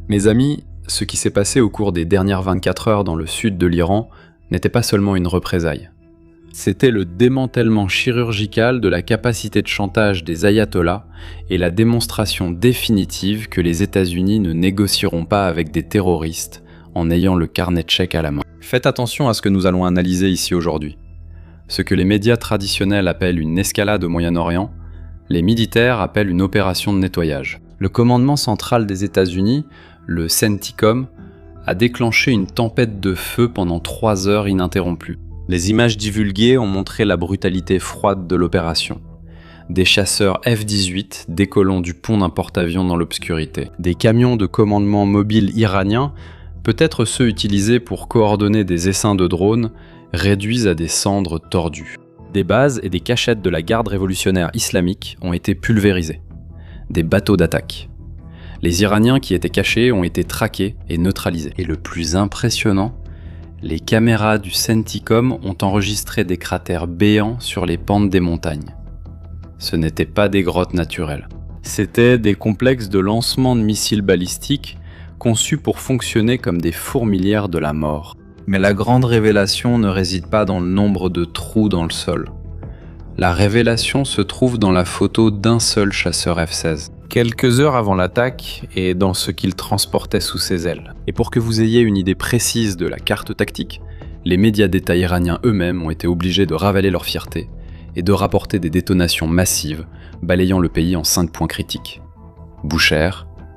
Mes amis, ce qui s'est passé au cours des dernières 24 heures dans le sud de l'Iran n'était pas seulement une représaille. C'était le démantèlement chirurgical de la capacité de chantage des ayatollahs et la démonstration définitive que les États-Unis ne négocieront pas avec des terroristes en ayant le carnet de chèques à la main. Faites attention à ce que nous allons analyser ici aujourd'hui. Ce que les médias traditionnels appellent une escalade au Moyen-Orient, les militaires appellent une opération de nettoyage. Le commandement central des États-Unis, le CENTCOM, a déclenché une tempête de feu pendant 3 heures ininterrompues. Les images divulguées ont montré la brutalité froide de l'opération. Des chasseurs F-18 décollant du pont d'un porte-avions dans l'obscurité. Des camions de commandement mobiles iraniens, peut-être ceux utilisés pour coordonner des essaims de drones, réduits à des cendres tordues. Des bases et des cachettes de la garde révolutionnaire islamique ont été pulvérisées. Des bateaux d'attaque. Les Iraniens qui étaient cachés ont été traqués et neutralisés. Et le plus impressionnant, les caméras du CENTCOM ont enregistré des cratères béants sur les pentes des montagnes. Ce n'étaient pas des grottes naturelles. C'étaient des complexes de lancement de missiles balistiques conçus pour fonctionner comme des fourmilières de la mort. Mais la grande révélation ne réside pas dans le nombre de trous dans le sol. La révélation se trouve dans la photo d'un seul chasseur F-16. Quelques heures avant l'attaque et dans ce qu'il transportait sous ses ailes. Et pour que vous ayez une idée précise de la carte tactique, les médias d'État iraniens eux-mêmes ont été obligés de ravaler leur fierté et de rapporter des détonations massives balayant le pays en 5 points critiques. Boucher,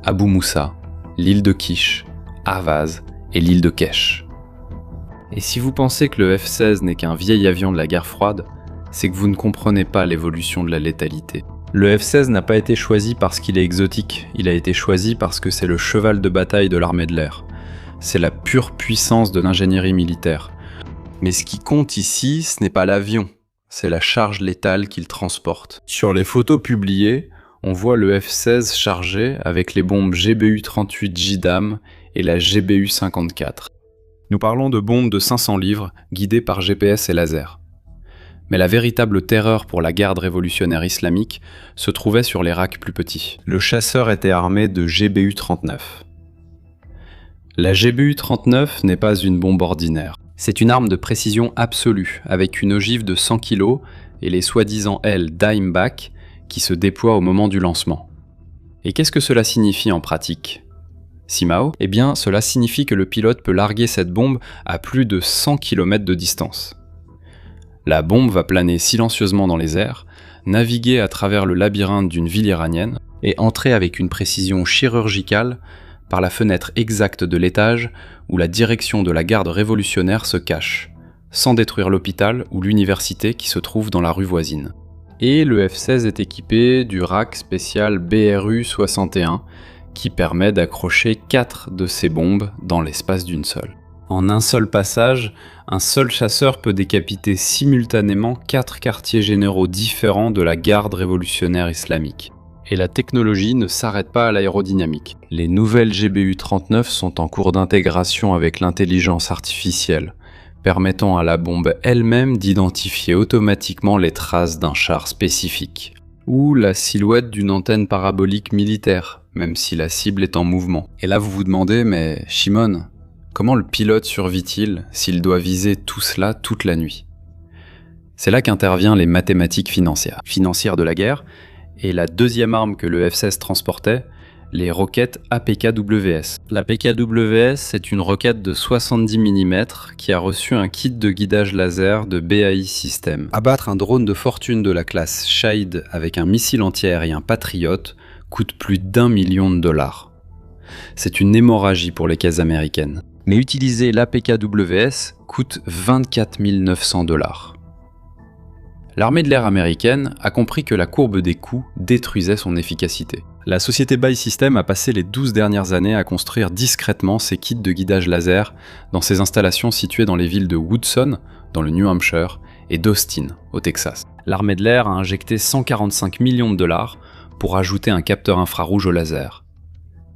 Abu Moussa, l'île de Kish, Ahvaz et l'île de Kesh. Et si vous pensez que le F-16 n'est qu'un vieil avion de la guerre froide, c'est que vous ne comprenez pas l'évolution de la létalité. Le F-16 n'a pas été choisi parce qu'il est exotique, il a été choisi parce que c'est le cheval de bataille de l'armée de l'air. C'est la pure puissance de l'ingénierie militaire. Mais ce qui compte ici, ce n'est pas l'avion, c'est la charge létale qu'il transporte. Sur les photos publiées, on voit le F-16 chargé avec les bombes GBU-38 JDAM et la GBU-54. Nous parlons de bombes de 500 livres, guidées par GPS et laser. Mais la véritable terreur pour la garde révolutionnaire islamique se trouvait sur les racks plus petits. Le chasseur était armé de GBU-39. La GBU-39 n'est pas une bombe ordinaire. C'est une arme de précision absolue, avec une ogive de 100 kg et les soi-disant ailes Dimeback qui se déploient au moment du lancement. Et qu'est-ce que cela signifie en pratique ? Simao ? Eh bien, cela signifie que le pilote peut larguer cette bombe à plus de 100 km de distance. La bombe va planer silencieusement dans les airs, naviguer à travers le labyrinthe d'une ville iranienne et entrer avec une précision chirurgicale par la fenêtre exacte de l'étage où la direction de la garde révolutionnaire se cache, sans détruire l'hôpital ou l'université qui se trouve dans la rue voisine. Et le F-16 est équipé du rack spécial BRU-61 qui permet d'accrocher 4 de ces bombes dans l'espace d'une seule. En un seul passage, un seul chasseur peut décapiter simultanément 4 quartiers généraux différents de la garde révolutionnaire islamique. Et la technologie ne s'arrête pas à l'aérodynamique. Les nouvelles GBU-39 sont en cours d'intégration avec l'intelligence artificielle, permettant à la bombe elle-même d'identifier automatiquement les traces d'un char spécifique. Ou la silhouette d'une antenne parabolique militaire, même si la cible est en mouvement. Et là vous vous demandez, mais Shimon, comment le pilote survit-il s'il doit viser tout cela toute la nuit ? C'est là qu'interviennent les mathématiques financières de la guerre, et la deuxième arme que le F-16 transportait, les roquettes APKWS. La PKWS, c'est une roquette de 70 mm qui a reçu un kit de guidage laser de BAE Systems. Abattre un drone de fortune de la classe Shahid avec un missile anti-aérien Patriot coûte plus d'1 million de dollars. C'est une hémorragie pour les caisses américaines. Mais utiliser l'APKWS coûte 24 900 dollars. L'armée de l'air américaine a compris que la courbe des coûts détruisait son efficacité. La société BAE Systems a passé les 12 dernières années à construire discrètement ses kits de guidage laser dans ses installations situées dans les villes de Woodson, dans le New Hampshire, et d'Austin, au Texas. L'armée de l'air a injecté 145 millions de dollars pour ajouter un capteur infrarouge au laser.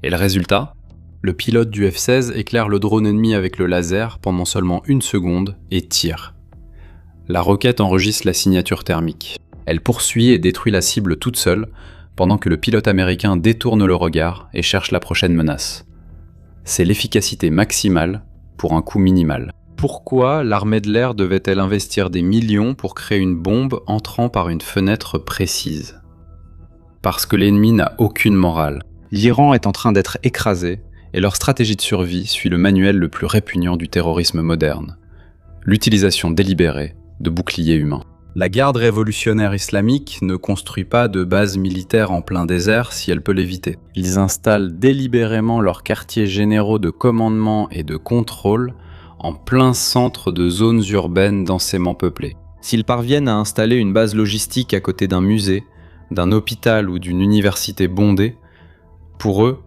Et le résultat ? Le pilote du F-16 éclaire le drone ennemi avec le laser pendant seulement 1 seconde et tire. La roquette enregistre la signature thermique. Elle poursuit et détruit la cible toute seule, pendant que le pilote américain détourne le regard et cherche la prochaine menace. c'est l'efficacité maximale pour un coût minimal. Pourquoi l'armée de l'air devait-elle investir des millions pour créer une bombe entrant par une fenêtre précise? Parce que l'ennemi n'a aucune morale. L'Iran est en train d'être écrasé et leur stratégie de survie suit le manuel le plus répugnant du terrorisme moderne. L'utilisation délibérée de boucliers humains. La garde révolutionnaire islamique ne construit pas de bases militaires en plein désert si elle peut l'éviter. Ils installent délibérément leurs quartiers généraux de commandement et de contrôle en plein centre de zones urbaines densément peuplées. S'ils parviennent à installer une base logistique à côté d'un musée, d'un hôpital ou d'une université bondée, pour eux,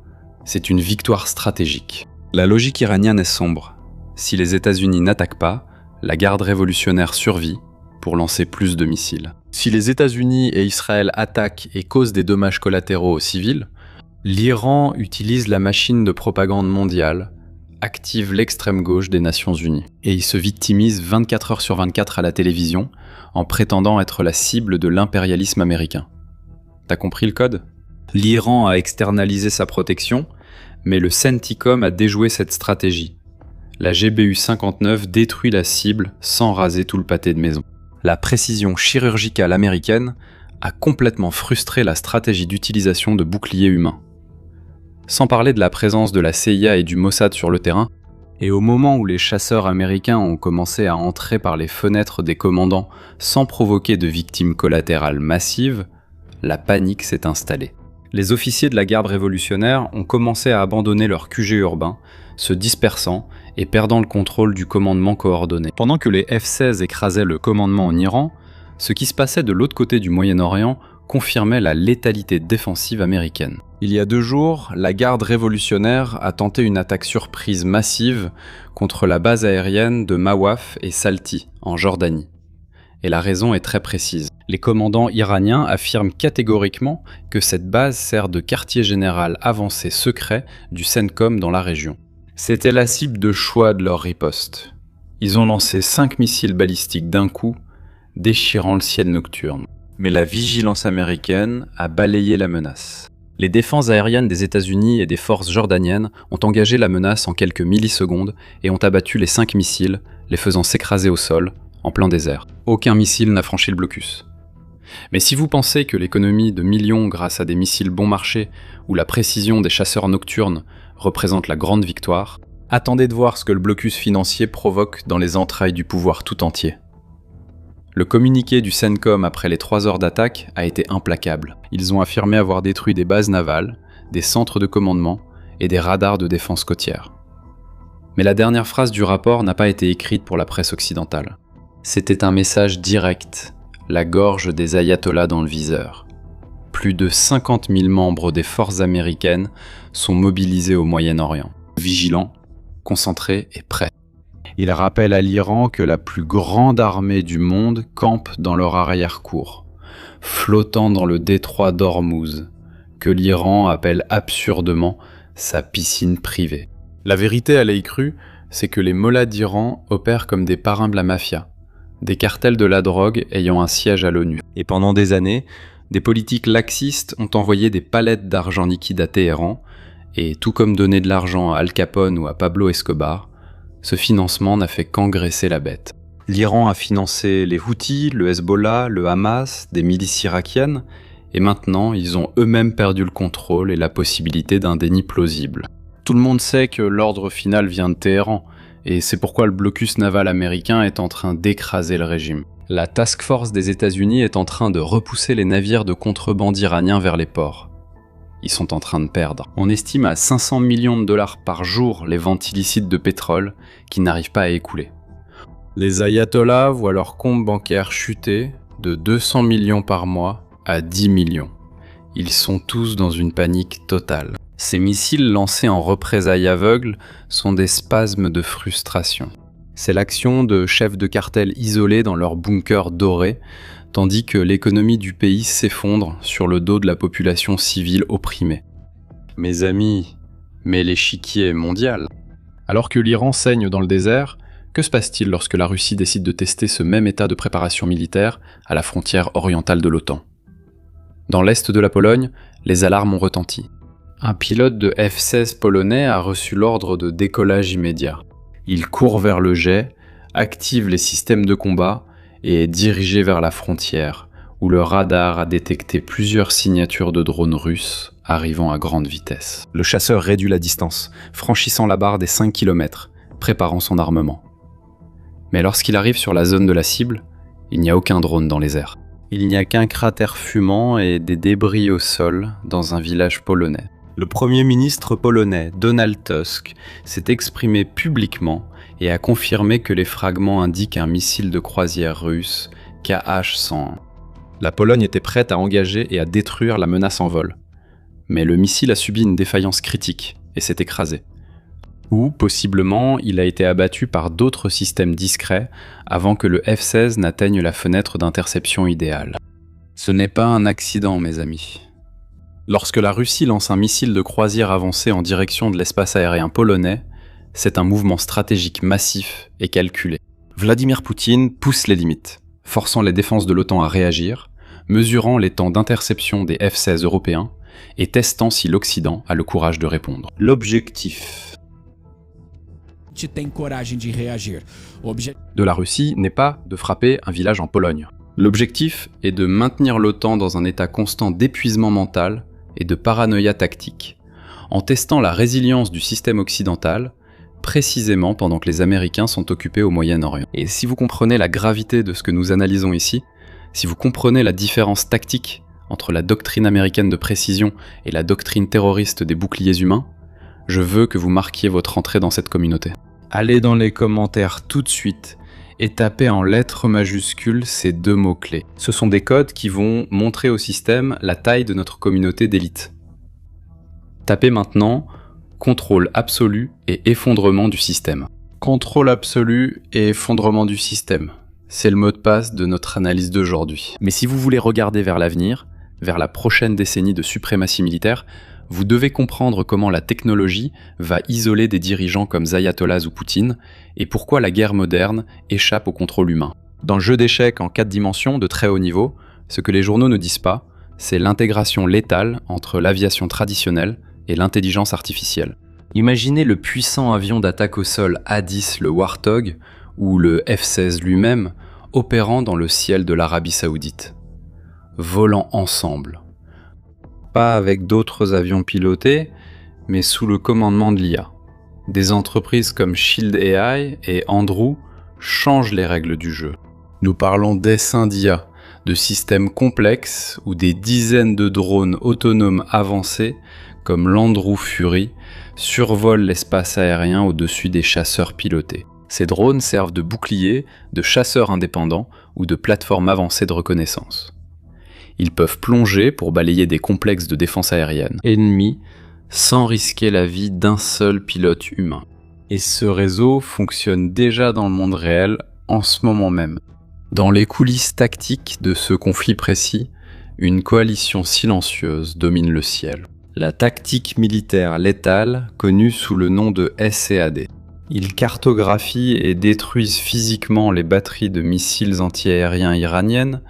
c'est une victoire stratégique. La logique iranienne est sombre. Si les États-Unis n'attaquent pas, la garde révolutionnaire survit pour lancer plus de missiles. Si les États-Unis et Israël attaquent et causent des dommages collatéraux aux civils, l'Iran utilise la machine de propagande mondiale, active l'extrême gauche des Nations Unies. Et il se victimise 24 heures sur 24 à la télévision en prétendant être la cible de l'impérialisme américain. T'as compris le code? L'Iran a externalisé sa protection, mais le CENTCOM a déjoué cette stratégie. La GBU 59 détruit la cible sans raser tout le pâté de maison. La précision chirurgicale américaine a complètement frustré la stratégie d'utilisation de boucliers humains. Sans parler de la présence de la CIA et du Mossad sur le terrain, et au moment où les chasseurs américains ont commencé à entrer par les fenêtres des commandants sans provoquer de victimes collatérales massives, la panique s'est installée. Les officiers de la garde révolutionnaire ont commencé à abandonner leur QG urbain, se dispersant et perdant le contrôle du commandement coordonné. Pendant que les F-16 écrasaient le commandement en Iran, ce qui se passait de l'autre côté du Moyen-Orient confirmait la létalité défensive américaine. Il y a 2 jours, la garde révolutionnaire a tenté une attaque surprise massive contre la base aérienne de Mawaf et Salti, en Jordanie. Et la raison est très précise. Les commandants iraniens affirment catégoriquement que cette base sert de quartier général avancé secret du CENTCOM dans la région. C'était la cible de choix de leur riposte. Ils ont lancé 5 missiles balistiques d'un coup, déchirant le ciel nocturne. Mais la vigilance américaine a balayé la menace. Les défenses aériennes des États-Unis et des forces jordaniennes ont engagé la menace en quelques millisecondes et ont abattu les 5 missiles, les faisant s'écraser au sol, en plein désert. Aucun missile n'a franchi le blocus. Mais si vous pensez que l'économie de millions grâce à des missiles bon marché ou la précision des chasseurs nocturnes représente la grande victoire, attendez de voir ce que le blocus financier provoque dans les entrailles du pouvoir tout entier. Le communiqué du CENTCOM après les 3 heures d'attaque a été implacable. Ils ont affirmé avoir détruit des bases navales, des centres de commandement et des radars de défense côtière. Mais la dernière phrase du rapport n'a pas été écrite pour la presse occidentale. C'était un message direct, la gorge des ayatollahs dans le viseur. Plus de 50 000 membres des forces américaines sont mobilisés au Moyen-Orient, vigilants, concentrés et prêts. Ils rappellent à l'Iran que la plus grande armée du monde campe dans leur arrière-cour, flottant dans le détroit d'Ormuz, que l'Iran appelle absurdement sa piscine privée. La vérité à l'œil cru, c'est que les mollahs d'Iran opèrent comme des parrains de la mafia, des cartels de la drogue ayant un siège à l'ONU. Et pendant des années, des politiques laxistes ont envoyé des palettes d'argent liquide à Téhéran, et tout comme donner de l'argent à Al Capone ou à Pablo Escobar, ce financement n'a fait qu'engraisser la bête. L'Iran a financé les Houthis, le Hezbollah, le Hamas, des milices irakiennes, et maintenant ils ont eux-mêmes perdu le contrôle et la possibilité d'un déni plausible. Tout le monde sait que l'ordre final vient de Téhéran, et c'est pourquoi le blocus naval américain est en train d'écraser le régime. La task force des États-Unis est en train de repousser les navires de contrebande iraniens vers les ports. Ils sont en train de perdre. On estime à 500 millions de dollars par jour les ventes illicites de pétrole qui n'arrivent pas à écouler. Les ayatollahs voient leur compte bancaire chuter de 200 millions par mois à 10 millions. Ils sont tous dans une panique totale. Ces missiles lancés en représailles aveugles sont des spasmes de frustration. C'est l'action de chefs de cartel isolés dans leurs bunkers dorés, tandis que l'économie du pays s'effondre sur le dos de la population civile opprimée. Mes amis, mais l'échiquier est mondial. Alors que l'Iran saigne dans le désert, que se passe-t-il lorsque la Russie décide de tester ce même état de préparation militaire à la frontière orientale de l'OTAN ? Dans l'est de la Pologne, les alarmes ont retenti. Un pilote de F-16 polonais a reçu l'ordre de décollage immédiat. Il court vers le jet, active les systèmes de combat et est dirigé vers la frontière, où le radar a détecté plusieurs signatures de drones russes arrivant à grande vitesse. Le chasseur réduit la distance, franchissant la barre des 5 km, préparant son armement. Mais lorsqu'il arrive sur la zone de la cible, il n'y a aucun drone dans les airs. Il n'y a qu'un cratère fumant et des débris au sol dans un village polonais. Le Premier ministre polonais, Donald Tusk, s'est exprimé publiquement et a confirmé que les fragments indiquent un missile de croisière russe KH-101. La Pologne était prête à engager et à détruire la menace en vol. Mais le missile a subi une défaillance critique et s'est écrasé. Ou, possiblement, il a été abattu par d'autres systèmes discrets avant que le F-16 n'atteigne la fenêtre d'interception idéale. Ce n'est pas un accident, mes amis. Lorsque la Russie lance un missile de croisière avancé en direction de l'espace aérien polonais, c'est un mouvement stratégique massif et calculé. Vladimir Poutine pousse les limites, forçant les défenses de l'OTAN à réagir, mesurant les temps d'interception des F-16 européens et testant si l'Occident a le courage de répondre. L'objectif de la Russie n'est pas de frapper un village en Pologne. L'objectif est de maintenir l'OTAN dans un état constant d'épuisement mental et de paranoïa tactique, en testant la résilience du système occidental, précisément pendant que les Américains sont occupés au Moyen-Orient. Et si vous comprenez la gravité de ce que nous analysons ici, si vous comprenez la différence tactique entre la doctrine américaine de précision et la doctrine terroriste des boucliers humains, je veux que vous marquiez votre entrée dans cette communauté. Allez dans les commentaires tout de suite et tapez en lettres majuscules ces 2 mots-clés. Ce sont des codes qui vont montrer au système la taille de notre communauté d'élite. Tapez maintenant contrôle absolu et effondrement du système. Contrôle absolu et effondrement du système. C'est le mot de passe de notre analyse d'aujourd'hui. Mais si vous voulez regarder vers l'avenir, vers la prochaine décennie de suprématie militaire, vous devez comprendre comment la technologie va isoler des dirigeants comme Ayatollahs ou Poutine, et pourquoi la guerre moderne échappe au contrôle humain. Dans le jeu d'échecs en 4 dimensions de très haut niveau, ce que les journaux ne disent pas, c'est l'intégration létale entre l'aviation traditionnelle et l'intelligence artificielle. Imaginez le puissant avion d'attaque au sol A-10, le Warthog, ou le F-16 lui-même, opérant dans le ciel de l'Arabie Saoudite. Volant ensemble. Pas avec d'autres avions pilotés, mais sous le commandement de l'IA. Des entreprises comme Shield AI et Andrew changent les règles du jeu. Nous parlons d'essaims d'IA, de systèmes complexes où des dizaines de drones autonomes avancés, comme l'Andrew Fury, survolent l'espace aérien au-dessus des chasseurs pilotés. Ces drones servent de boucliers, de chasseurs indépendants ou de plateformes avancées de reconnaissance. Ils peuvent plonger pour balayer des complexes de défense aérienne ennemis sans risquer la vie d'un seul pilote humain. Et ce réseau fonctionne déjà dans le monde réel en ce moment même. Dans les coulisses tactiques de ce conflit précis, une coalition silencieuse domine le ciel. La tactique militaire létale, connue sous le nom de SEAD. Ils cartographient et détruisent physiquement les batteries de missiles antiaériens iraniennes,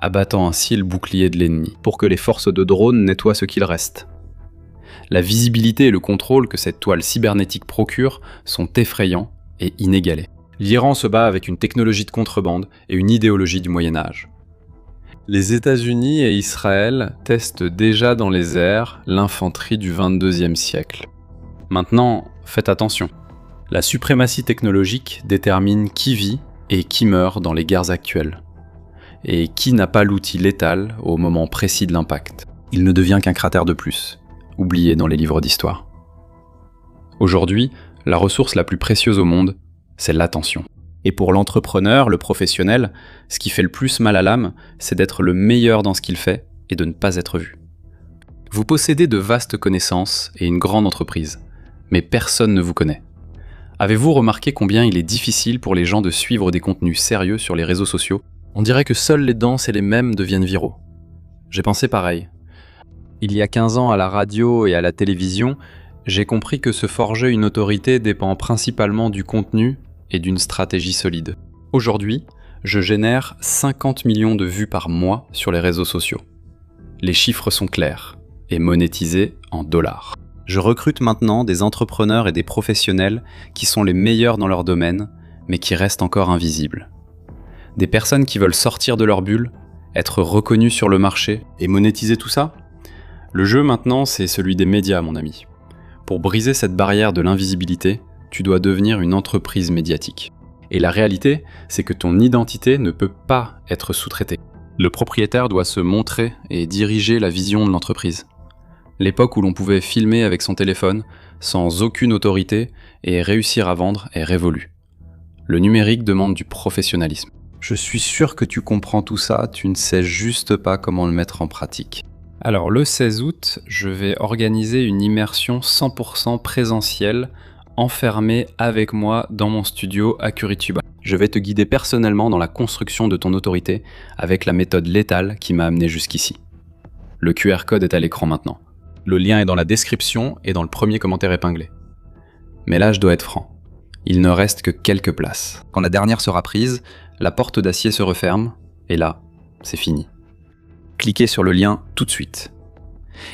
abattant ainsi le bouclier de l'ennemi, pour que les forces de drones nettoient ce qu'il reste. La visibilité et le contrôle que cette toile cybernétique procure sont effrayants et inégalés. L'Iran se bat avec une technologie de contrebande et une idéologie du Moyen-Âge. Les États-Unis et Israël testent déjà dans les airs l'infanterie du XXIe siècle. Maintenant, faites attention. La suprématie technologique détermine qui vit et qui meurt dans les guerres actuelles. Et qui n'a pas l'outil létal au moment précis de l'impact. Il ne devient qu'un cratère de plus, oublié dans les livres d'histoire. Aujourd'hui, la ressource la plus précieuse au monde, c'est l'attention. Et pour l'entrepreneur, le professionnel, ce qui fait le plus mal à l'âme, c'est d'être le meilleur dans ce qu'il fait et de ne pas être vu. Vous possédez de vastes connaissances et une grande entreprise, mais personne ne vous connaît. Avez-vous remarqué combien il est difficile pour les gens de suivre des contenus sérieux sur les réseaux sociaux ? On dirait que seuls les danses et les mèmes deviennent viraux. J'ai pensé pareil. Il y a 15 ans à la radio et à la télévision, j'ai compris que se forger une autorité dépend principalement du contenu et d'une stratégie solide. Aujourd'hui, je génère 50 millions de vues par mois sur les réseaux sociaux. Les chiffres sont clairs et monétisé en dollars. Je recrute maintenant des entrepreneurs et des professionnels qui sont les meilleurs dans leur domaine, mais qui restent encore invisibles. Des personnes qui veulent sortir de leur bulle, être reconnues sur le marché et monétiser tout ça. Le jeu maintenant, c'est celui des médias, mon ami. Pour briser cette barrière de l'invisibilité, tu dois devenir une entreprise médiatique. Et la réalité, c'est que ton identité ne peut pas être sous-traitée. Le propriétaire doit se montrer et diriger la vision de l'entreprise. L'époque où l'on pouvait filmer avec son téléphone, sans aucune autorité, et réussir à vendre est révolue. Le numérique demande du professionnalisme. Je suis sûr que tu comprends tout ça, tu ne sais juste pas comment le mettre en pratique. Alors le 16 août, je vais organiser une immersion 100% présentielle, enfermée avec moi dans mon studio à Curitiba. Je vais te guider personnellement dans la construction de ton autorité avec la méthode létale qui m'a amené jusqu'ici. Le QR code est à l'écran maintenant. Le lien est dans la description et dans le premier commentaire épinglé. Mais là, je dois être franc. Il ne reste que quelques places. Quand la dernière sera prise, la porte d'acier se referme, et là, c'est fini. Cliquez sur le lien tout de suite.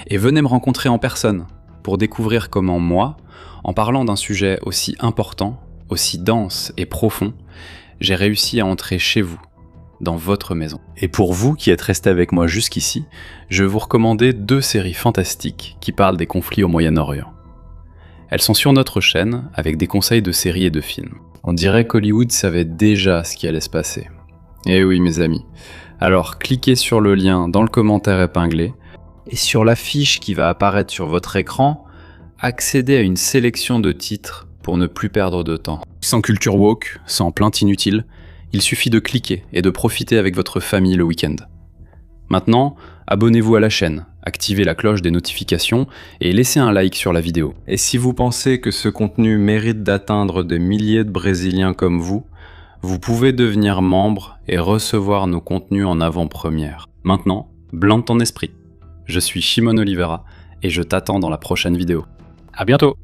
Et venez me rencontrer en personne pour découvrir comment moi, en parlant d'un sujet aussi important, aussi dense et profond, j'ai réussi à entrer chez vous, dans votre maison. Et pour vous qui êtes restés avec moi jusqu'ici, je vais vous recommander 2 séries fantastiques qui parlent des conflits au Moyen-Orient. Elles sont sur notre chaîne avec des conseils de séries et de films. On dirait qu'Hollywood savait déjà ce qui allait se passer. Eh oui mes amis. Alors cliquez sur le lien dans le commentaire épinglé et sur l'affiche qui va apparaître sur votre écran, accédez à une sélection de titres pour ne plus perdre de temps. Sans culture woke, sans plainte inutile, il suffit de cliquer et de profiter avec votre famille le week-end. Maintenant, abonnez-vous à la chaîne, activez la cloche des notifications et laissez un like sur la vidéo. Et si vous pensez que ce contenu mérite d'atteindre des milliers de Brésiliens comme vous, vous pouvez devenir membre et recevoir nos contenus en avant-première. Maintenant, blinde ton esprit. Je suis Shimon Oliveira et je t'attends dans la prochaine vidéo. À bientôt!